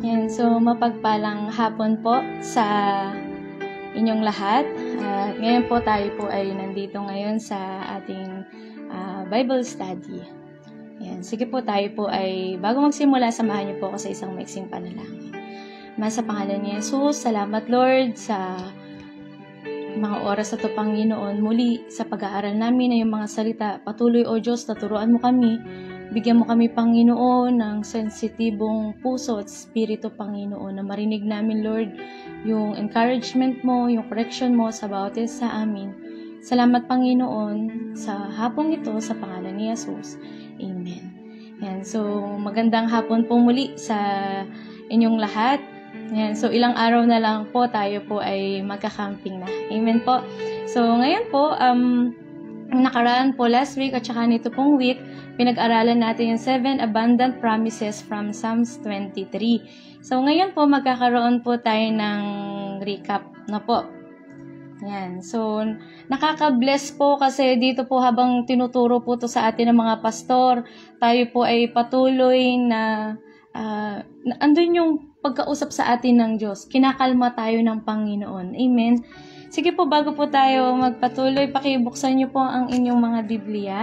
Yan, so mapagpalang hapon po sa inyong lahat. Ngayon po tayo po ay nandito ngayon sa ating Bible study. Yan, sige po tayo po ay bago magsimula, samahan niyo po ako sa isang maiksing panalangin. Sa pangalan ni Jesus, salamat Lord sa mga oras na ito, Panginoon, muli sa pag-aaral namin na yung mga salita. Patuloy, O Diyos, naturuan mo kami. Bigyan mo kami, Panginoon, ng sensitibong puso at spirito, Panginoon, na marinig namin, Lord, yung encouragement mo, yung correction mo sa bawat isa sa amin. Salamat, Panginoon, sa hapong ito, sa pangalan ni Jesus. Amen. Yan, so, magandang hapon po muli sa inyong lahat. Yan, so ilang araw na lang po tayo po ay magka-camping na. Amen po. So ngayon po, nakaraan po last week at saka nito pong week, pinag-aralan natin yung 7 abundant promises from Psalms 23. So ngayon po, magkakaroon po tayo ng recap na po. Yan, so nakaka-bless po kasi dito po habang tinuturo po to sa atin ng mga pastor, tayo po ay patuloy na andun yung pagkausap sa atin ng Diyos. Kinakalma tayo ng Panginoon. Amen. Sige po, bago po tayo magpatuloy, pakibuksan niyo po ang inyong mga Biblia.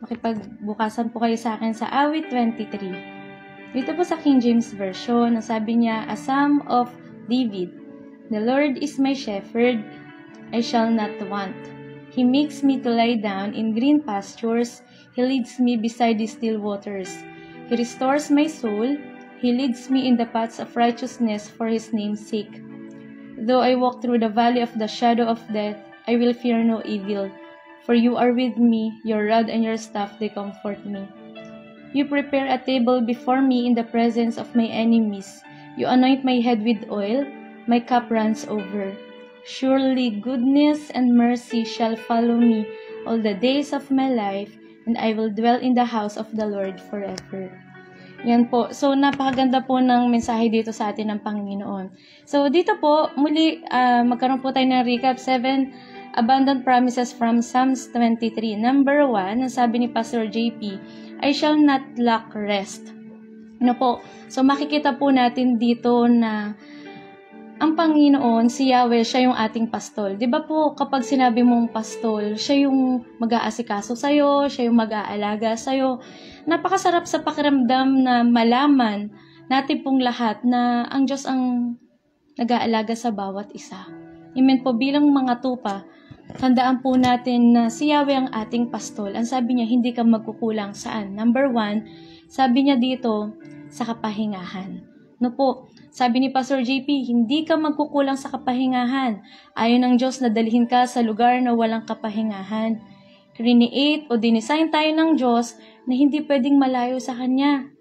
Makipagbukasan po kayo sa akin sa awit 23. Dito po sa King James Version, nasabi niya, A Psalm of David. The Lord is my shepherd, I shall not want. He makes me to lie down in green pastures. He leads me beside the still waters. He restores my soul. He leads me in the paths of righteousness for His name's sake. Though I walk through the valley of the shadow of death, I will fear no evil, for you are with me, your rod and your staff, they comfort me. You prepare a table before me in the presence of my enemies. You anoint my head with oil, my cup runs over. Surely goodness and mercy shall follow me all the days of my life, and I will dwell in the house of the Lord forever. Yan po. So, napakaganda po ng mensahe dito sa atin ng Panginoon. So, dito po, muli, magkaroon po tayo ng recap. 7 abundant promises from Psalms 23. Number 1, ang sabi ni Pastor JP, I shall not lack rest. Ano po? So, makikita po natin dito na ang Panginoon, si Yahweh, siya yung ating pastol. Di ba po, kapag sinabi mong pastol, siya yung mag-aasikaso sa'yo, siya yung mag-aalaga sa'yo. Napakasarap sa pakiramdam na malaman natin pong lahat na ang Diyos ang nag-aalaga sa bawat isa. Amen po, bilang mga tupa, tandaan po natin na si Yahweh ang ating pastol. Ang sabi niya, hindi ka magkukulang saan? Number 1, sabi niya dito, sa kapahingahan. No po, sabi ni Pastor JP, hindi ka magkukulang sa kapahingahan. Ayaw ng Diyos na dalhin ka sa lugar na walang kapahingahan. Create o dinesign tayo ng Diyos na hindi pwedeng malayo sa Kanya.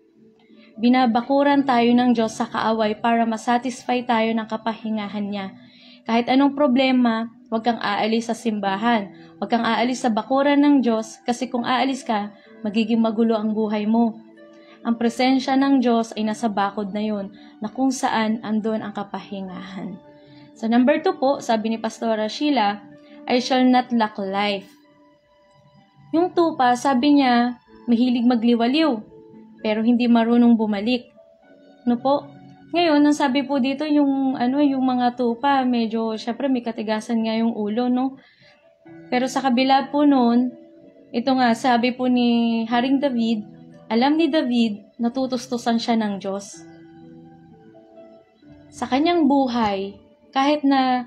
Binabakuran tayo ng Diyos sa kaaway para masatisfy tayo ng kapahingahan niya. Kahit anong problema, huwag kang aalis sa simbahan. Huwag kang aalis sa bakuran ng Diyos kasi kung aalis ka, magiging magulo ang buhay mo. Ang presensya ng Diyos ay nasa bakod na yun, na kung saan andun ang kapahingahan. So number 2 po, sabi ni Pastora Sheila, I shall not lack life. Yung tupa, sabi niya, mahilig magliwaliw, pero hindi marunong bumalik. No po? Ngayon, ang sabi po dito, yung mga tupa, medyo, syempre may katigasan nga yung ulo, no? Pero sa kabila po nun, ito nga, sabi po ni Haring David, alam ni David, natutustusan siya ng Diyos. Sa kanyang buhay, kahit na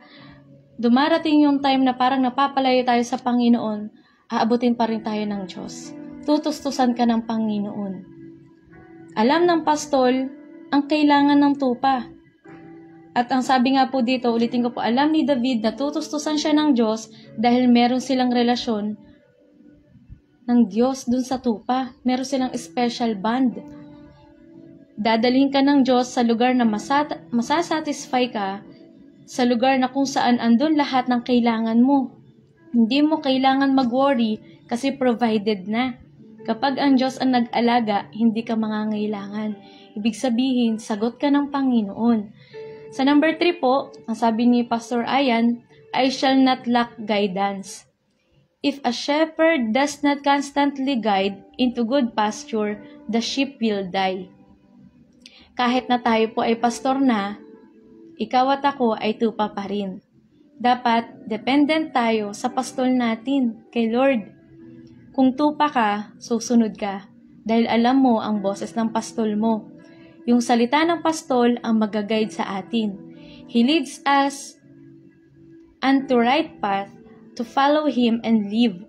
dumarating yung time na parang napapalayo tayo sa Panginoon, aabutin pa rin tayo ng Diyos. Tutustusan ka ng Panginoon. Alam ng pastol ang kailangan ng tupa. At ang sabi nga po dito, ulitin ko po, alam ni David na tutustusan siya ng Diyos dahil meron silang relasyon ng Diyos dun sa tupa. Meron silang special bond. Dadalhin ka ng Diyos sa lugar na masasatisfy ka, sa lugar na kung saan andun lahat ng kailangan mo. Hindi mo kailangan mag-worry kasi provided na. Kapag ang Diyos ang nag-alaga, hindi ka mangangailangan. Ibig sabihin, sagot ka ng Panginoon. Sa number 3 po, ang sabi ni Pastor Ayan, I shall not lack guidance. If a shepherd does not constantly guide into good pasture, the sheep will die. kahit na tayo po ay pastor na, ikaw at ako ay tupa pa rin. Dapat dependent tayo sa pastol natin, kay Lord. Kung tupa ka, susunod ka, dahil alam mo ang boses ng pastol mo. Yung salita ng pastol ang mag-guide sa atin. He leads us unto right path to follow Him and live.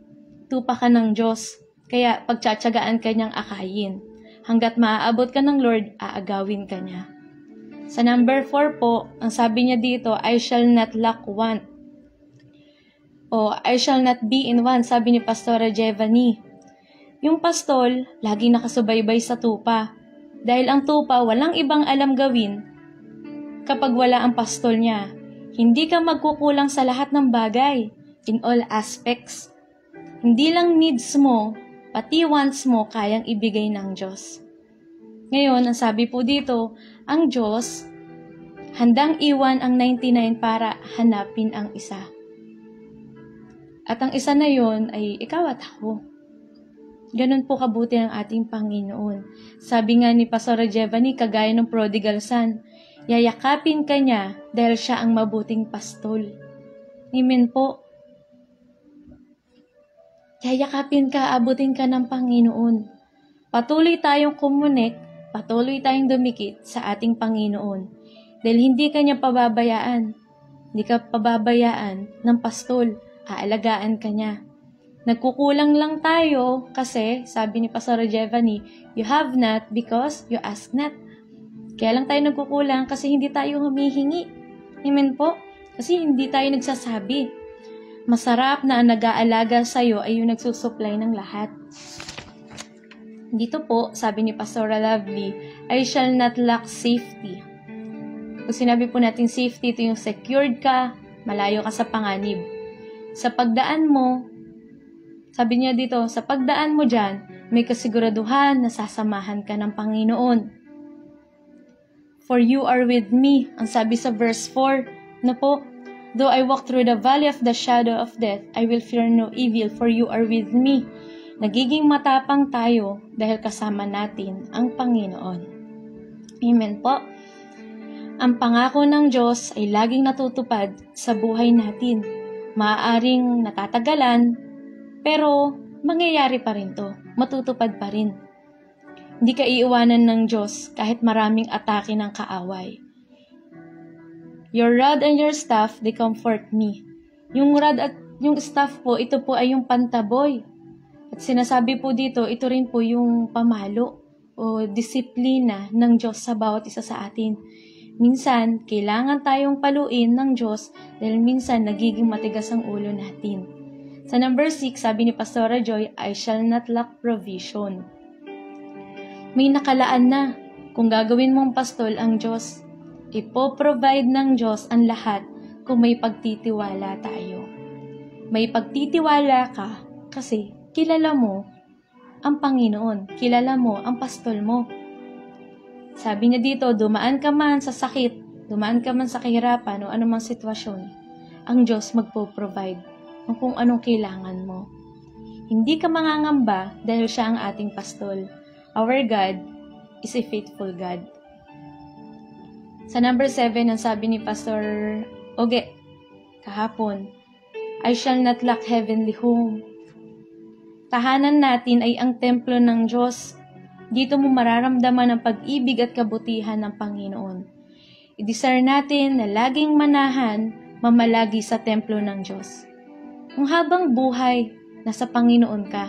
Tupa ka ng Diyos, kaya pagtsatsagaan ka niyang akayin. Hanggat maaabot ka ng Lord, aagawin ka niya. Sa number 4 po, ang sabi niya dito, I shall not lack want. O I shall not be in want, sabi ni Pastora Jevani. Yung pastol, lagi nakasubaybay sa tupa. Dahil ang tupa, walang ibang alam gawin kapag wala ang pastol niya. Hindi ka magkukulang sa lahat ng bagay, in all aspects. Hindi lang needs mo, pati wants mo kayang ibigay ng Diyos. Ngayon, ang sabi po dito, ang Diyos, handang iwan ang 99 para hanapin ang isa. At ang isa na yon ay ikaw at ako. Ganun po kabuti ang ating Panginoon. Sabi nga ni Pastor Jevani, kagaya ng prodigal son, yayakapin ka niya dahil siya ang mabuting pastol. Amen po. Yayakapin ka, abutin ka ng Panginoon. Patuloy tayong kumunik, patuloy tayong dumikit sa ating Panginoon. Dahil hindi ka niya pababayaan. Hindi ka pababayaan ng pastol. Aalagaan ka niya. Nagkukulang lang tayo kasi, sabi ni Pastor Jevani, you have not because you ask not. Kaya lang tayo nagkukulang kasi hindi tayo humihingi. Amen po? Kasi hindi tayo nagsasabi. Masarap na ang nag-aalaga sa'yo ay yung nagsusupply ng lahat. Dito po, sabi ni Pastora Lovely, I shall not lack safety. Kung sinabi po natin safety, ito yung secured ka, malayo ka sa panganib. Sa pagdaan mo, sabi niya dito, sa pagdaan mo dyan, may kasiguraduhan na sasamahan ka ng Panginoon. For you are with me, ang sabi sa verse 4, no po, though I walk through the valley of the shadow of death, I will fear no evil, for you are with me. Nagiging matapang tayo dahil kasama natin ang Panginoon. Amen po. Ang pangako ng Diyos ay laging natutupad sa buhay natin. Maaaring natatagalan, pero mangyayari pa rin to. Matutupad pa rin. Hindi ka iiwanan ng Diyos kahit maraming atake ng kaaway. Your rod and your staff, they comfort me. Yung rod at yung staff po, ito po ay yung pantaboy. At sinasabi po dito, ito rin po yung pamalo o disiplina ng Diyos sa bawat isa sa atin. Minsan, kailangan tayong paluin ng Diyos dahil minsan nagiging matigas ang ulo natin. Sa number 6, sabi ni Pastora Joy, I shall not lack provision. May nakalaan na. Kung gagawin mong pastol ang Diyos, ipoprovide ng Diyos ang lahat kung may pagtitiwala tayo. May pagtitiwala ka kasi kilala mo ang Panginoon. Kilala mo ang pastol mo. Sabi niya dito, dumaan ka man sa sakit, dumaan ka man sa kahirapan o anumang sitwasyon, ang Diyos magpo-provide kung anong kailangan mo. Hindi ka mangangamba dahil siya ang ating pastol. Our God is a faithful God. Sa number 7, ang sabi ni Pastor Oge kahapon, I shall not lack heavenly home. Tahanan natin ay ang templo ng Diyos. Dito mo mararamdaman ang pag-ibig at kabutihan ng Panginoon. I-desire natin na laging manahan, mamalagi sa templo ng Diyos. Kung habang buhay, nasa Panginoon ka.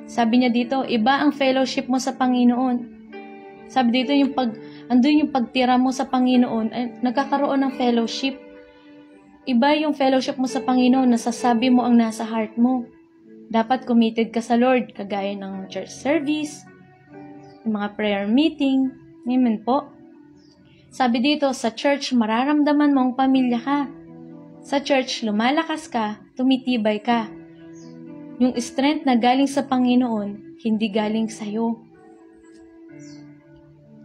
Sabi niya dito, iba ang fellowship mo sa Panginoon. Sabi dito, andun yung pagtira mo sa Panginoon, ay nagkakaroon ng fellowship. Iba yung fellowship mo sa Panginoon, nasasabi mo ang nasa heart mo. Dapat committed ka sa Lord, kagaya ng church service, yung mga prayer meeting. Amen po. Sabi dito, sa church, mararamdaman mo ang pamilya ka. Sa church, lumalakas ka, tumitibay ka. Yung strength na galing sa Panginoon, hindi galing sa'yo.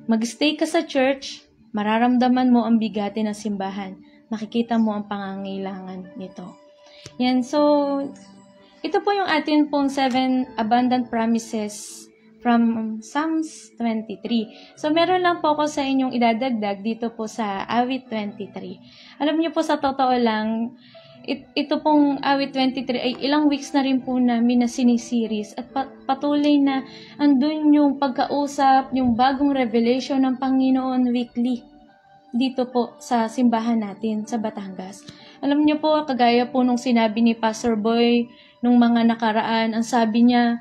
Mag-stay ka sa church, mararamdaman mo ang bigatin ng simbahan. Makikita mo ang pangangailangan nito. Yan, so, ito po yung atin pong 7 abundant promises from Psalms 23. So, meron lang po ako sa inyong idadagdag dito po sa awit 23. Alam niyo po, sa totoo lang, ito pong awit 23 ay ilang weeks na rin po namin na sinisiris at patuloy na andun yung pagkausap, yung bagong revelation ng Panginoon weekly dito po sa simbahan natin sa Batangas. Alam niyo po, kagaya po nung sinabi ni Pastor Boy nung mga nakaraan, ang sabi niya,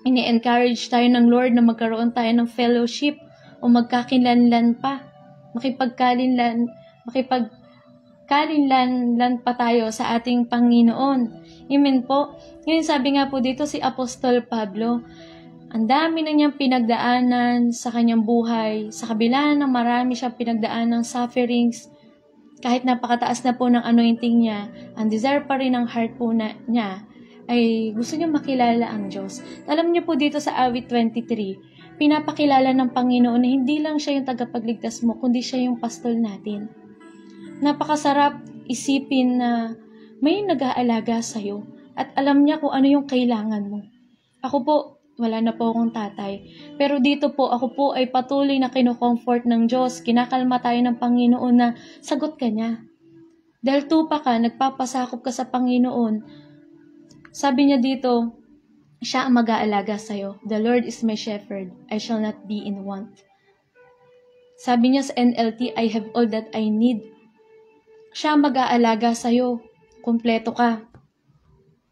ini-encourage tayo ng Lord na magkaroon tayo ng fellowship o magkakilanlan pa, makipagkalinlan pa tayo sa ating Panginoon. Amen po. Ngayon sabi nga po dito si Apostol Pablo, ang dami na niyang pinagdaanan sa kanyang buhay, sa kabila ng marami siyang pinagdaanan ng sufferings, kahit napakataas na po ng anointing niya, ang desire pa rin ng heart po niya, ay gusto niya makilala ang Diyos. Alam niyo po dito sa awit 23, pinapakilala ng Panginoon na hindi lang siya yung tagapagligtas mo, kundi siya yung pastol natin. Napakasarap isipin na may nag-aalaga sa'yo at alam niya kung ano yung kailangan mo. Ako po, wala na po akong tatay. Pero dito po, ako po ay patuloy na kinocomfort ng Diyos. Kinakalma tayo ng Panginoon na sagot ka niya. Dahil tupa ka, nagpapasakop ka sa Panginoon. Sabi niya dito, siya ang mag-aalaga sa'yo. The Lord is my shepherd. I shall not be in want. Sabi niya sa NLT, I have all that I need. Siya ang mag-aalaga sa'yo. Kumpleto ka.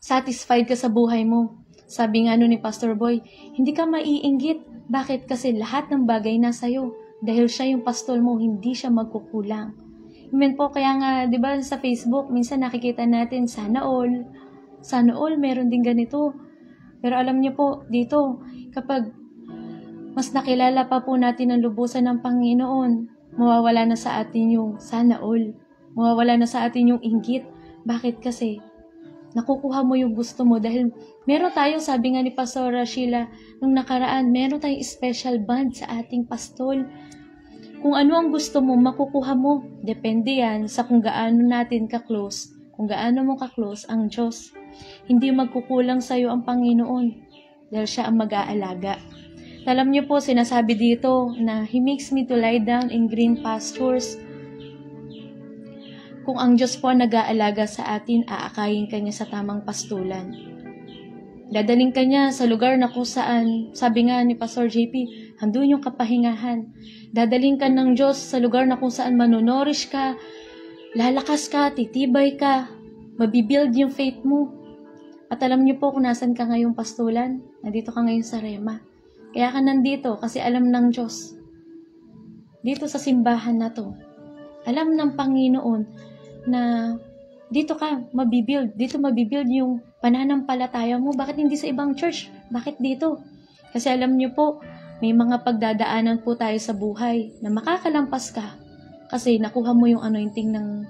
Satisfied ka sa buhay mo. Sabi nga ni Pastor Boy, hindi ka maiinggit. Bakit? Kasi lahat ng bagay na sa'yo. Dahil siya yung pastol mo, hindi siya magkukulang. Amen po, kaya nga, di ba sa Facebook, minsan nakikita natin, sana all meron din ganito. Pero alam niyo po, dito, kapag mas nakilala pa po natin ang lubusan ng Panginoon, mawawala na sa atin yung sana all. Mawawala na sa atin yung inggit. Bakit? Kasi nakukuha mo yung gusto mo dahil meron tayo, sabi nga ni Pastor Sheila nung nakaraan, meron tayong special bond sa ating pastol. Kung ano ang gusto mo, makukuha mo. Depende yan sa kung gaano natin ka-close. Kung gaano mo ka-close ang Diyos. Hindi magkukulang sa iyo ang Panginoon dahil siya ang mag-aalaga. Alam niyo po, sinasabi dito na He makes me to lie down in green pastures. Kung ang Diyos po nag-aalaga sa atin, aakayin ka niya sa tamang pastulan. Dadaling ka niya sa lugar na kung saan, sabi nga ni Pastor JP, handun yung kapahingahan. Dadaling ka ng Diyos sa lugar na kung saan manonorish ka, lalakas ka, titibay ka, mabibuild yung faith mo. At alam niyo po kung nasan ka ngayong pastulan, nandito ka ngayon sa Rema. Kaya ka nandito kasi alam ng Diyos. Dito sa simbahan na to, alam ng Panginoon na dito ka mabibuild. Dito mabibuild yung pananampalataya mo. Bakit hindi sa ibang church? Bakit dito? Kasi alam niyo po, may mga pagdadaanan po tayo sa buhay na makakalampas ka kasi nakuha mo yung anointing ng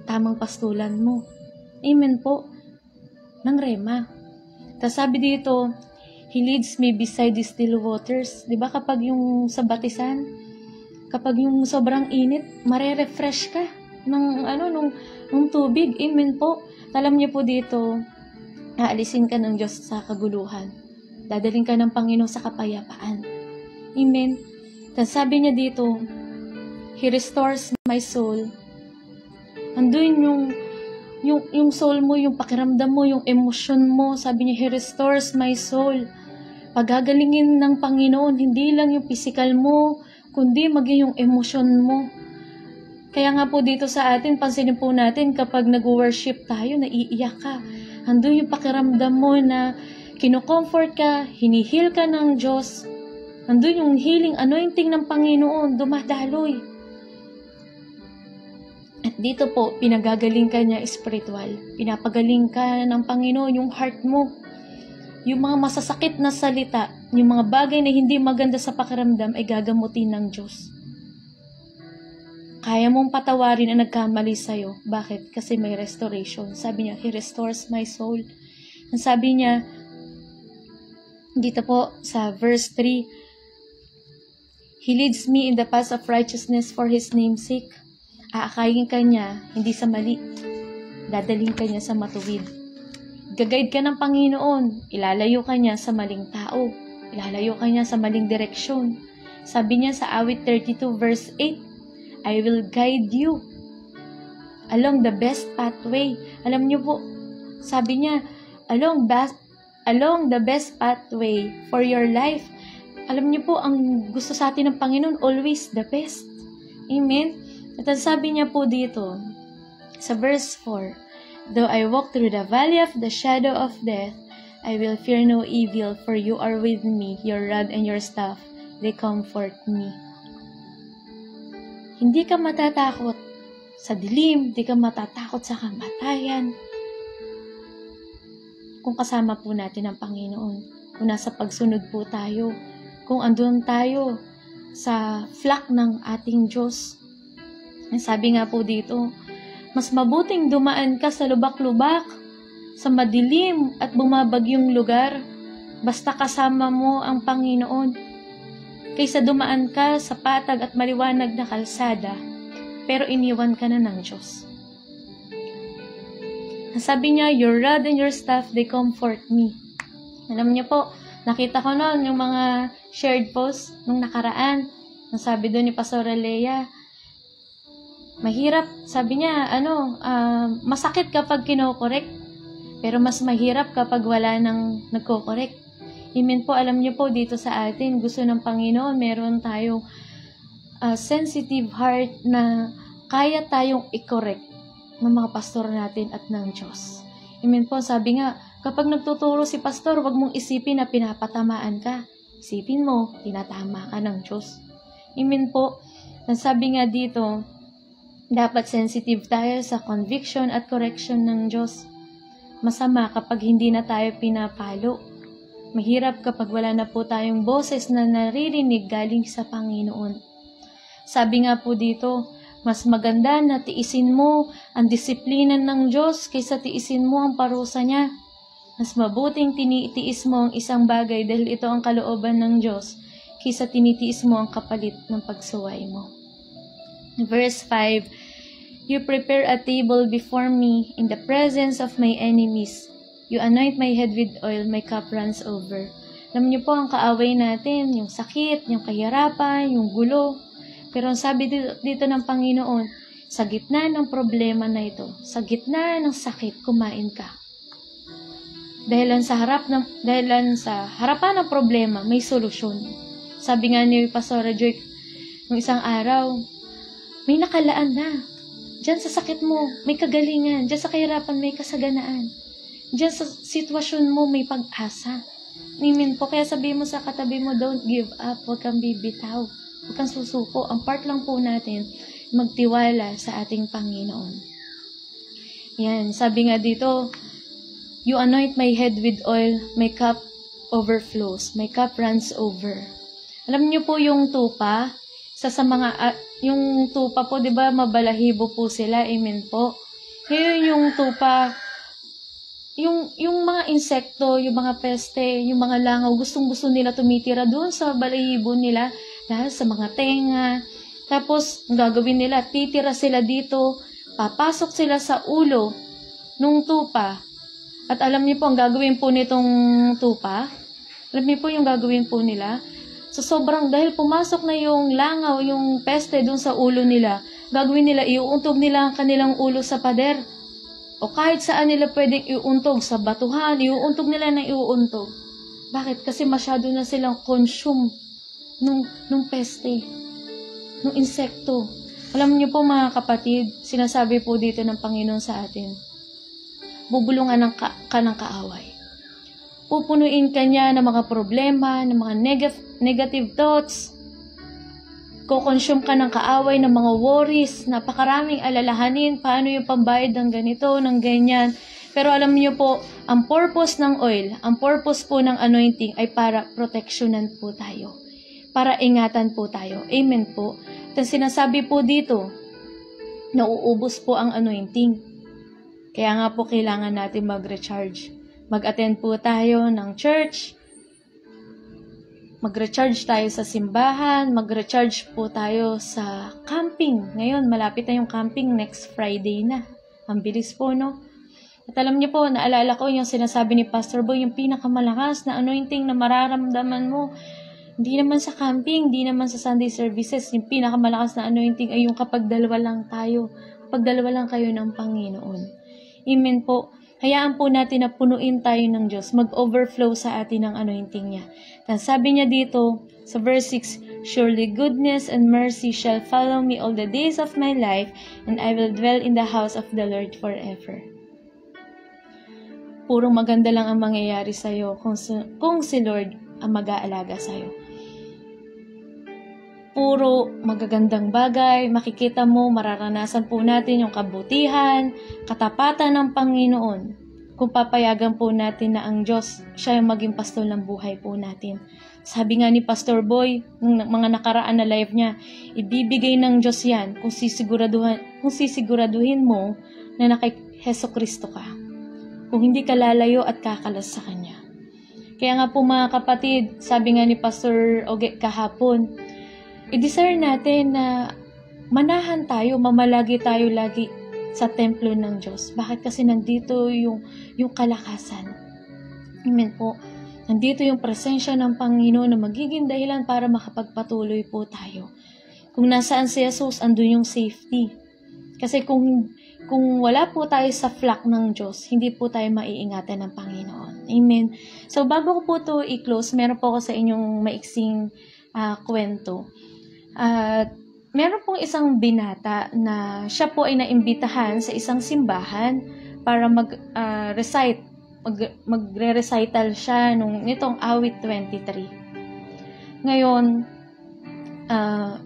tamang pastulan mo. Amen po. Ng Rema. Tapos sabi dito, He leads me beside the still waters. Diba kapag yung sa batisan, kapag yung sobrang init, marerefresh ka nung tubig. Amen po. Alam niyo po dito, aalisin ka ng Diyos sa kaguluhan. Dadaling ka ng Panginoon sa kapayapaan. Amen. Tapos sabi niya dito, He restores my soul. Andun yung soul mo, yung pakiramdam mo, yung emosyon mo. Sabi niya, He restores my soul. Pagagalingin ng Panginoon, hindi lang yung physical mo, kundi maging yung emosyon mo. Kaya nga po dito sa atin, pansinin po natin kapag nag-worship tayo, naiiyak ka. Andun yung pakiramdam mo na kinocomfort ka, hinihil ka ng Diyos. Andun yung healing anointing ng Panginoon, dumadaloy. At dito po, pinagagaling ka niya spiritual. Pinapagaling ka ng Panginoon yung heart mo. Yung mga masasakit na salita, yung mga bagay na hindi maganda sa pakiramdam ay gagamutin ng Diyos. Kaya mong patawarin ang nagkamali sa'yo. Bakit? Kasi may restoration. Sabi niya, He restores my soul. Ang sabi niya, dito po sa verse 3, He leads me in the paths of righteousness for His name's sake. Aakayin ka niya, hindi sa mali. Dadaling ka niya sa matuwid. Gagayad ka ng Panginoon, ilalayo ka niya sa maling tao. Ilalayo ka niya sa maling direksyon. Sabi niya sa awit 32 verse 8, I will guide you along the best pathway. Alam niyo po, sabi niya, along the best pathway for your life. Alam niyo po, ang gusto sa atin ng Panginoon, always the best. Amen? At sabi niya po dito, sa verse 4, though I walk through the valley of the shadow of death, I will fear no evil, for you are with me, your rod and your staff, they comfort me. Hindi ka matatakot sa dilim, hindi ka matatakot sa kamatayan. Kung kasama po natin ang Panginoon, kung nasa pagsunod po tayo, kung andun tayo sa flock ng ating Diyos. Sabi nga po dito, mas mabuting dumaan ka sa lubak-lubak, sa madilim at bumabagyong lugar, basta kasama mo ang Panginoon, kaysa dumaan ka sa patag at maliwanag na kalsada, pero iniwan ka na ng Diyos. Sabi niya, your rod and your staff, they comfort me. Alam niyo po, nakita ko noon yung mga shared posts nung nakaraan. Ang sabi doon ni Pastor Lea, mahirap, sabi niya, masakit kapag kinokorek, pero mas mahirap kapag wala nang nagkokorek. Amen po, alam niyo po dito sa atin, gusto ng Panginoon, meron tayong sensitive heart na kaya tayong i-correct ng mga pastor natin at ng Diyos. Amen po, sabi nga, kapag nagtuturo si pastor, wag mong isipin na pinapatamaan ka. Isipin mo, tinatama ka ng Diyos. Amen po, sabi nga dito, dapat sensitive tayo sa conviction at correction ng Diyos. Masama kapag hindi na tayo pinapalo. Mahirap kapag wala na po tayong boses na naririnig galing sa Panginoon. Sabi nga po dito, mas maganda na tiisin mo ang disiplina ng Diyos kaysa tiisin mo ang parusa niya. Mas mabuting tinitiis mo ang isang bagay dahil ito ang kalooban ng Diyos kaysa tinitiis mo ang kapalit ng pagsuway mo. Verse 5, you prepare a table before me in the presence of my enemies. You anoint my head with oil, my cup runs over. Alam niyo po, ang kaaway natin, yung sakit, yung kahirapan, yung gulo. Pero ang sabi dito ng Panginoon, sa gitna ng problema na ito, sa gitna ng sakit, kumain ka. Dahil sa harapan ng problema, may solusyon. Sabi nga ni Pastor Joy, nung isang araw, may nakalaan na. Diyan sa sakit mo, may kagalingan. Diyan sa kahirapan, may kasaganaan. Diyan sa sitwasyon mo, may pag-asa. Amen po. Kaya sabihin mo sa katabi mo, don't give up. Huwag kang bibitaw. Huwag kang susuko. Ang part lang po natin, magtiwala sa ating Panginoon. Yan. Sabi nga dito, you anoint my head with oil, my cup overflows. My cup runs over. Alam niyo po yung tupa, sa mga, yung tupa po, di ba, mabalahibo po sila, amen po. Ngayon yung tupa, yung mga insekto, yung mga peste, yung mga langaw, gustong-gusto nila tumitira doon sa balahibo nila, dahil sa mga tenga. Tapos, ang gagawin nila, titira sila dito, papasok sila sa ulo nung tupa. At alam niyo po, ang gagawin po nitong tupa, alam niyo po yung gagawin po nila, so sobrang, dahil pumasok na yung langaw, yung peste dun sa ulo nila, gagawin nila, iuuntog nila ang kanilang ulo sa pader. O kahit saan nila pwedeng iuuntog, sa batuhan, iuuntog nila ng iuuntog. Bakit? Kasi masyado na silang consume nung peste, nung insekto. Alam niyo po mga kapatid, sinasabi po dito ng Panginoon sa atin, bubulungan ka ng kaaway. Pupunuin ka niya ng mga problema, ng mga negative thoughts. Kukonsume ka ng kaaway, ng mga worries, napakaraming alalahanin, paano yung pambayad ng ganito, ng ganyan. Pero alam niyo po, ang purpose ng oil, ang purpose po ng anointing ay para proteksyonan po tayo. Para ingatan po tayo. Amen po. At sinasabi po dito, nauubos po ang anointing. Kaya nga po kailangan natin mag-recharge. Mag-attend po tayo ng church, mag-recharge tayo sa simbahan, mag-recharge po tayo sa camping. Ngayon, malapit na yung camping, next Friday na. Ang bilis po, no? At alam niyo po, naalala ko yung sinasabi ni Pastor Boy, yung pinakamalakas na anointing na mararamdaman mo. Hindi naman sa camping, hindi naman sa Sunday services. Yung pinakamalakas na anointing ay yung kapag dalawa lang tayo. Kapag dalawa lang kayo ng Panginoon. Amen po. Hayaan po natin na punuin tayo ng Diyos. Mag-overflow sa atin ang anointing niya. At sabi niya dito sa verse 6, "Surely goodness and mercy shall follow me all the days of my life, and I will dwell in the house of the Lord forever." Purong maganda lang ang mangyayari sa'yo kung si Lord ang mag-aalaga sa'yo. Puro magagandang bagay, makikita mo, mararanasan po natin yung kabutihan, katapatan ng Panginoon. Kung papayagan po natin na ang Diyos, siya yung maging pastol ng buhay po natin. Sabi nga ni Pastor Boy, ng mga nakaraan na live niya, ibibigay ng Diyos yan kung sisiguraduhin mo na nakay Heso Kristo ka. Kung hindi ka lalayo at kakalas sa Kanya. Kaya nga po mga kapatid, sabi nga ni Pastor Oge kahapon, i-desire natin na manahan tayo, mamalagi tayo lagi sa templo ng Diyos. Bakit? Kasi nandito yung kalakasan. Amen po. Nandito yung presensya ng Panginoon na magiging dahilan para makapagpatuloy po tayo. Kung nasaan si Jesus, andun yung safety. Kasi kung wala po tayo sa flock ng Diyos, hindi po tayo maiingatan ng Panginoon. Amen. So bago ko po ito i-close, meron po ako sa inyong maiksing kwento. At meron pong isang binata na siya po ay naimbitahan sa isang simbahan para magre-recital siya nitong awit 23. Ngayon,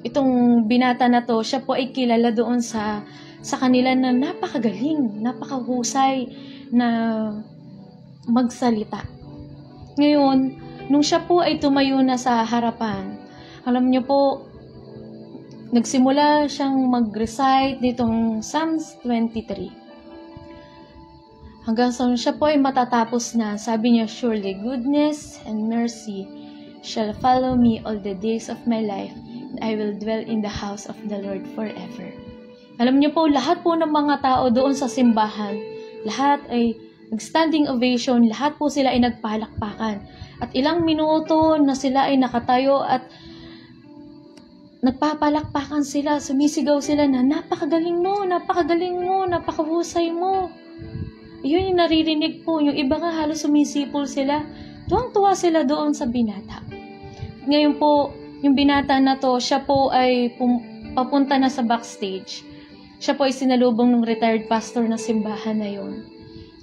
itong binata na to, siya po ay kilala doon sa kanila na napakagaling, napakahusay na magsalita. Ngayon, nung siya po ay tumayo na sa harapan, alam niyo po, nagsimula siyang mag-recite nitong Psalms 23. Hanggang sa siya po ay matatapos na, sabi niya, "Surely goodness and mercy shall follow me all the days of my life, and I will dwell in the house of the Lord forever." Alam niyo po, lahat po ng mga tao doon sa simbahan, lahat ay nag-standing ovation, lahat po sila ay nagpalakpakan. At ilang minuto na sila ay nakatayo at nagpapalakpakan sila, sumisigaw sila na napakagaling mo, napakahusay mo. Yun yung naririnig po. Yung iba nga halos sumisipol sila. Tuwang-tuwa sila doon sa binata. Ngayon po, yung binata na to, siya po ay papunta na sa backstage. Siya po ay sinalubong ng retired pastor na simbahan na yun.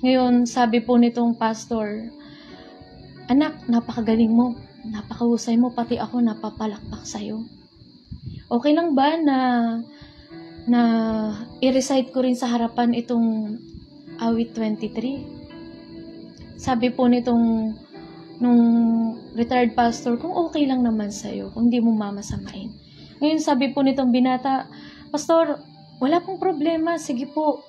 Ngayon, sabi po nitong pastor, "Anak, napakagaling mo, napakahusay mo, pati ako napapalakpak sa'yo. Okay lang ba na i-recite ko rin sa harapan itong awit 23? Sabi po nung retired pastor, "Kung okay lang naman sa'yo, kung hindi mo mamasamain." Ngayon sabi po nitong binata, "Pastor, wala pong problema, sige po.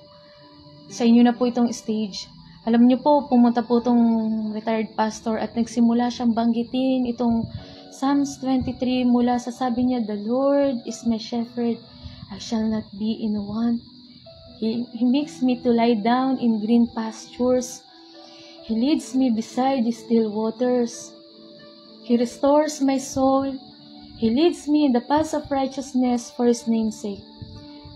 Sa inyo na po itong stage." Alam niyo po, pumunta po itong retired pastor at nagsimula siyang banggitin itong Psalms 23 mula sa sabi niya, "The Lord is my shepherd, I shall not be in want. He makes me to lie down in green pastures. He leads me beside the still waters. He restores my soul. He leads me in the paths of righteousness for His name's sake.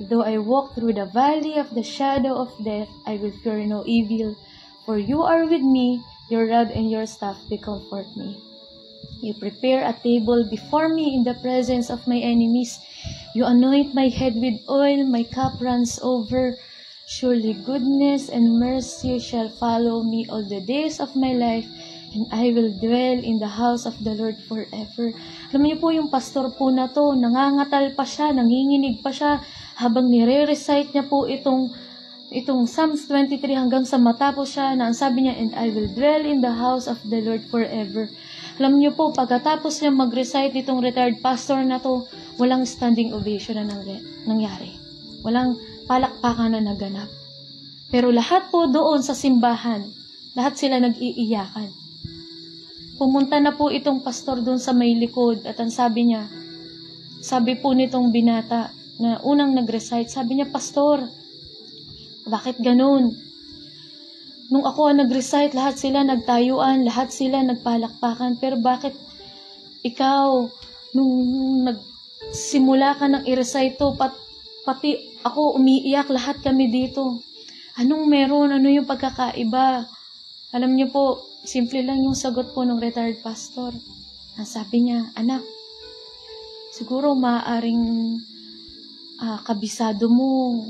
Though I walk through the valley of the shadow of death, I will fear no evil, for you are with me, your rod and your staff, they comfort me. You prepare a table before me in the presence of my enemies. You anoint my head with oil, my cup runs over. Surely goodness and mercy shall follow me all the days of my life, and I will dwell in the house of the Lord forever." Alam niyo po, yung pastor po na to, nangangatal pa siya, nanginginig pa siya, habang nire-recite niya po itong Psalms 23 hanggang sa matapos siya, na ang sabi niya, "And I will dwell in the house of the Lord forever." Alam niyo po, pagkatapos niya mag-recite itong retired pastor na to, walang standing ovation na nangyari. Walang palakpakan na naganap. Pero lahat po doon sa simbahan, lahat sila nag-iiyakan. Pumunta na po itong pastor doon sa may likod at ang sabi niya, sabi po nitong binata na unang nag-recite, sabi niya, "Pastor, bakit ganun? Nung ako nag-recite, lahat sila nagtayuan, lahat sila nagpalakpakan. Pero bakit ikaw, nung nagsimula ka ng i-recite to, pati ako umiiyak, lahat kami dito. Anong meron? Ano yung pagkakaiba? Alam niyo po, simple lang yung sagot po ng retired pastor. Sabi niya, anak, siguro maaaring kabisado mo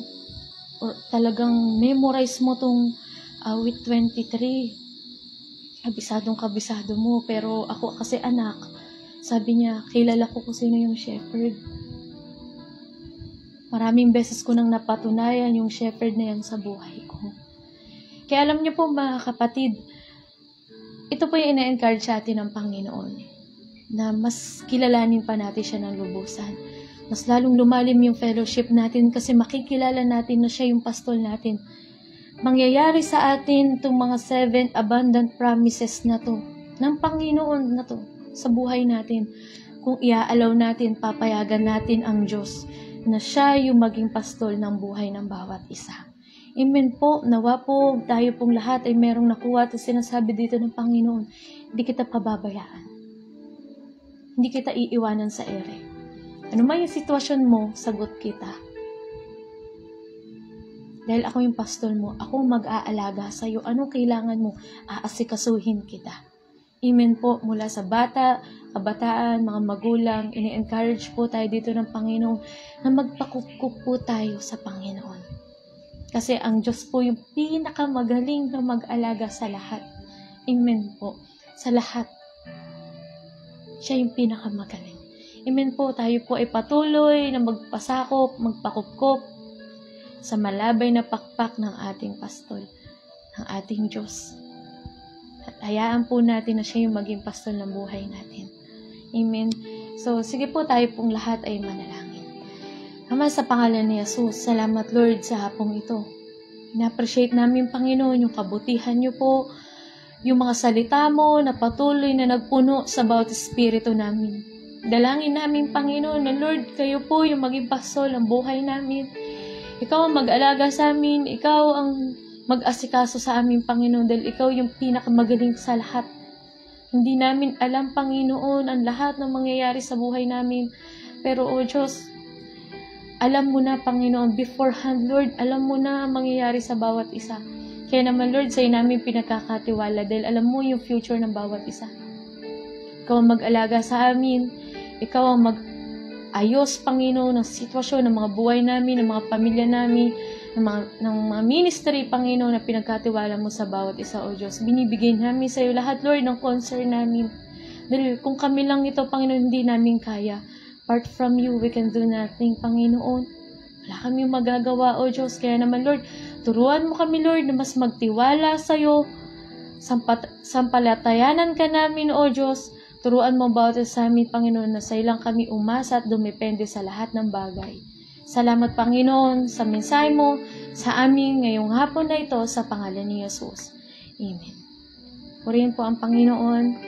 or talagang memorize mo tong awit 23. Kabisado mo. Pero ako kasi anak, sabi niya, kilala ko kung sino yung shepherd. Maraming beses ko nang napatunayan yung shepherd na yan sa buhay ko. Kaya alam niyo po mga kapatid, ito po yung ina-encourage sa atin ng Panginoon na mas kilalanin pa natin siya ng lubusan. Mas lalong lumalim yung fellowship natin kasi makikilala natin na siya yung pastol natin. Mangyayari sa atin itong mga 7 abundant promises na to, ng Panginoon na to, sa buhay natin. Kung iaalaw natin, papayagan natin ang Diyos na siya yung maging pastol ng buhay ng bawat isa. Amen po, nawa po, tayo pong lahat ay merong nakuha at sinasabi dito ng Panginoon, hindi kita pababayaan. Hindi kita iiwanan sa ere. Ano man yung sitwasyon mo, sagot kita. Dahil ako yung pastol mo, ako mag-aalaga sa iyo. Anong kailangan mo? Aasikasuhin kita. Amen po, mula sa bata, kabataan, mga magulang, ini-encourage po tayo dito ng Panginoon na magpakupkup po tayo sa Panginoon. Kasi ang Diyos po yung pinakamagaling na mag-alaga sa lahat. Amen po. Sa lahat. Siya yung pinakamagaling. Amen po, tayo po ay patuloy na magpasakop, magpakupkup sa malabay na pakpak ng ating pastol, ng ating Diyos. At hayaan po natin na siya yung maging pastol ng buhay natin. Amen. So, sige po tayo pong lahat ay manalangin. Ama, sa pangalan ni Jesus, salamat Lord sa hapong ito. Na-appreciate namin, Panginoon, yung kabutihan niyo po, yung mga salita mo na patuloy na nagpuno sa bawat espiritu namin. Dalangin namin, Panginoon, na Lord, kayo po yung maging pastol ng buhay namin. Ikaw ang mag-alaga sa amin, ikaw ang mag-asikaso sa aming Panginoon dahil ikaw yung pinakamagaling sa lahat. Hindi namin alam, Panginoon, ang lahat ng mangyayari sa buhay namin. Pero, O Diyos, alam mo na, Panginoon, beforehand, Lord, alam mo na ang mangyayari sa bawat isa. Kaya naman, Lord, sa'yo namin pinagkakatiwala dahil alam mo yung future ng bawat isa. Ikaw ang mag-alaga sa amin. Ikaw ang mag-ayos, Panginoon, ng sitwasyon ng mga buhay namin, ng mga pamilya namin, ng mga ministry, Panginoon, na pinagkatiwala mo sa bawat isa, O Diyos. Binibigay namin sa iyo lahat, Lord, ng concern namin. Dahil kung kami lang ito, Panginoon, hindi namin kaya. Apart from you, we can do nothing, Panginoon. Wala kami magagawa, O Diyos. Kaya naman, Lord, turuan mo kami, Lord, na mas magtiwala sa iyo. Sampalatayanan ka namin, O Diyos. Turuan mo bawat sa amin, Panginoon, na sa iyo lang kami umasa at dumepende sa lahat ng bagay. Salamat, Panginoon, sa mensahe mo sa amin ngayong hapon na ito sa pangalan ni Jesus. Amen. Purihin po ang Panginoon.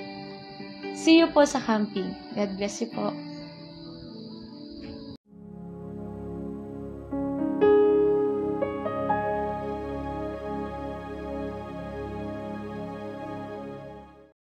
See you po sa camping. God bless you po.